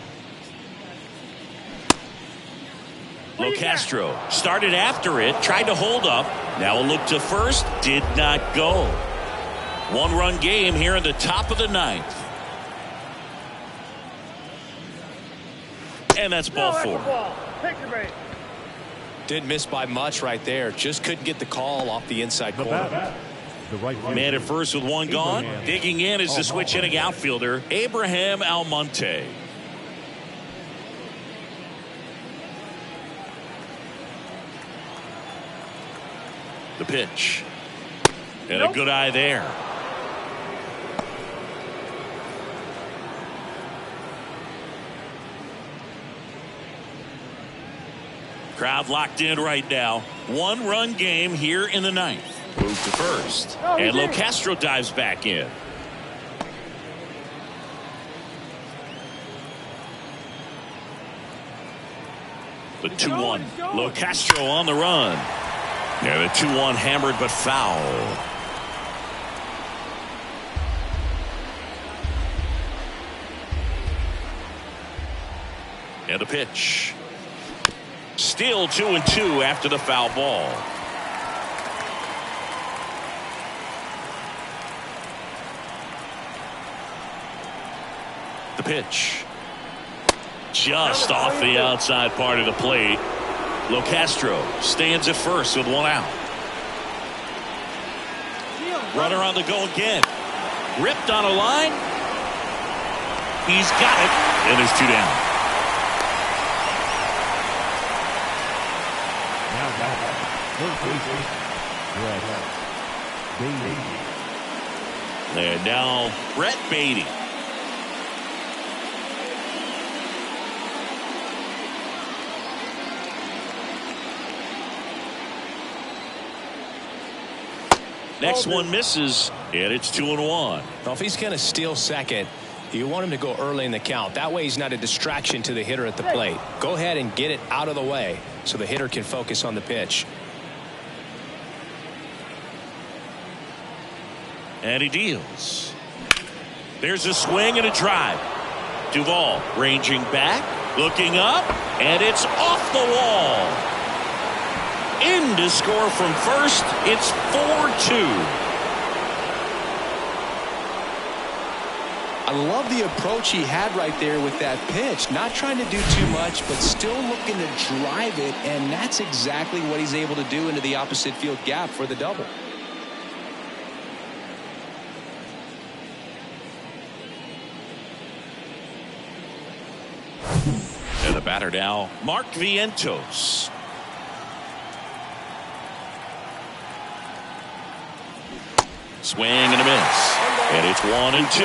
Locastro started after it, tried to hold up. Now a look to first, did not go. 1-run game here in the top of the 9th. And that's ball 4. Didn't miss by much right there. Just couldn't get the call off the inside corner. Man at first with 1 gone. Digging in is the switch hitting outfielder, Abraham Almonte. The pitch. And a good eye there. Crowd locked in right now. 1-run game here in the 9th. Move to first. And Locastro dives back in. The 2-1. Locastro on the run. Yeah, the 2-1 hammered but foul. And a pitch. Still 2-2 after the foul ball. The pitch. Just off the outside part of the plate. Locastro stands at first with 1 out. Runner on the go again. Ripped on a line. He's got it. And there's 2 down. And now Brett Beatty. Next one misses, and it's 2-1. Well, if he's going to steal second, you want him to go early in the count. That way he's not a distraction to the hitter at the plate. Go ahead and get it out of the way so the hitter can focus on the pitch. And he deals. There's a swing and a drive. Duvall ranging back, looking up, and it's off the wall. In to score from first. It's 4-2. I love the approach he had right there with that pitch. Not trying to do too much, but still looking to drive it, and that's exactly what he's able to do into the opposite field gap for the double. Batter now, Mark Vientos. Swing and a miss. And it's 1-2.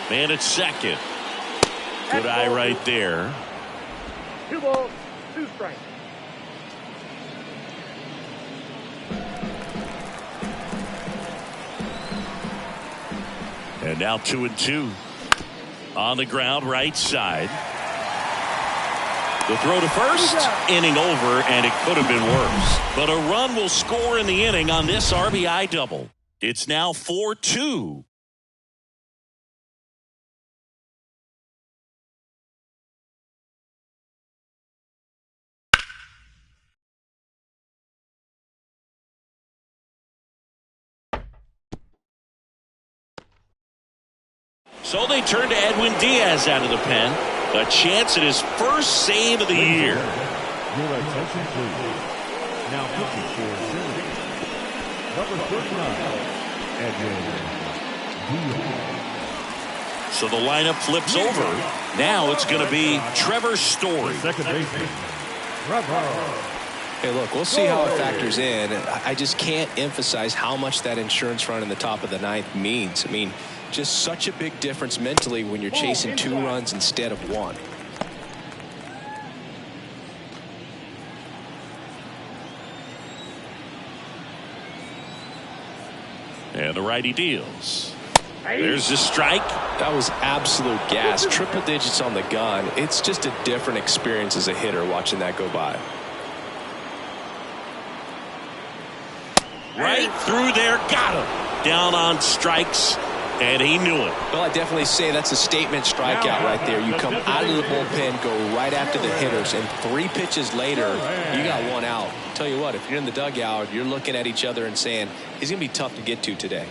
Man at second. Good eye right there. 2 balls, 2 strikes. And now 2-2. On the ground, right side. The throw to first, inning over, and it could have been worse. But a run will score in the inning on this RBI double. It's now 4-2. So they turn to Edwin Diaz out of the pen. A chance at his first save of the year. Your attention, please. Now pitching for Synergy, number 39, Edwin Diaz. So the lineup flips over. Now it's going to be Trevor Story. Second baseman, Trevor. Hey, look, we'll see how it factors in. I just can't emphasize how much that insurance run in the top of the ninth means. I mean, just such a big difference mentally when you're chasing 2 runs instead of 1. And the righty deals. There's the strike. That was absolute gas. Triple digits on the gun. It's just a different experience as a hitter watching that go by. Right through there. Got him. Down on strikes. And he knew it. Well, I definitely say that's a statement strikeout right there. You come out of the bullpen, go right after the hitters, and 3 pitches later, you got 1 out. Tell you what, if you're in the dugout, you're looking at each other and saying, he's going to be tough to get to today.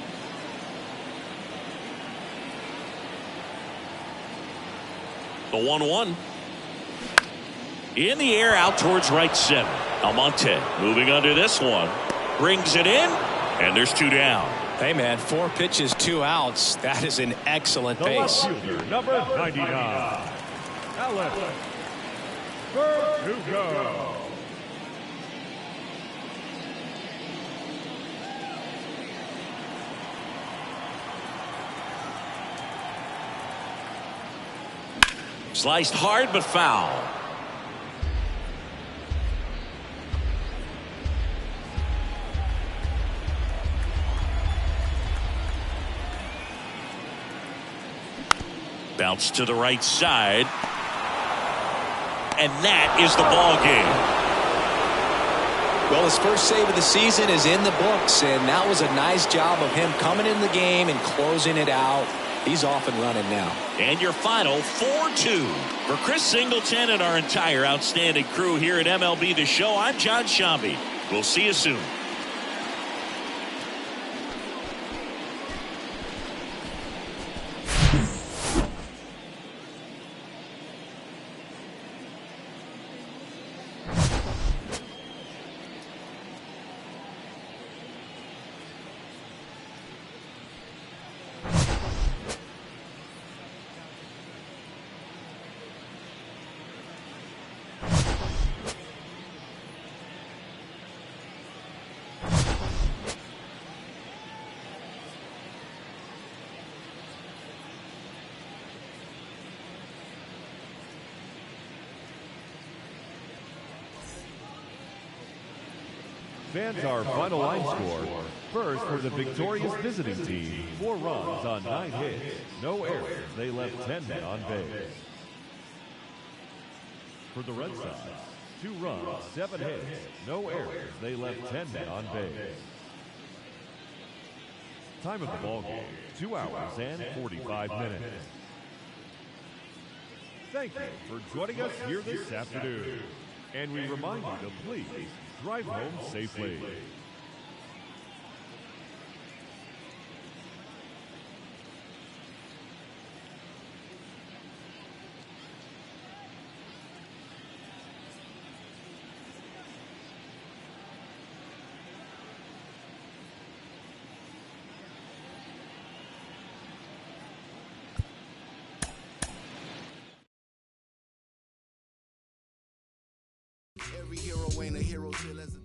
The 1-1. In the air out towards right center. Almonte moving under this one. Brings it in, and there's 2 down. Hey, man, 4 pitches, 2 outs. That is an excellent pace. The left fielder, number 99, Alex Verdugo. Sliced hard but foul. Bounce to the right side. And that is the ball game. Well, his first save of the season is in the books, and that was a nice job of him coming in the game and closing it out. He's off and running now. And your final 4-2. For Chris Singleton and our entire outstanding crew here at MLB The Show, I'm John Shambi. We'll see you soon. Fans, our final line score. First, for the victorious visiting team, 4 runs on 9 hits, no errors. They left 10 men on base. For the Red Sox, 2 runs, 7 hits, no errors. They left 10 men on base. Time of the ball game, 2 hours and 45 minutes. Thank you for joining us here this afternoon. And we remind you to please drive home safely. Every hero ain't a hero till as a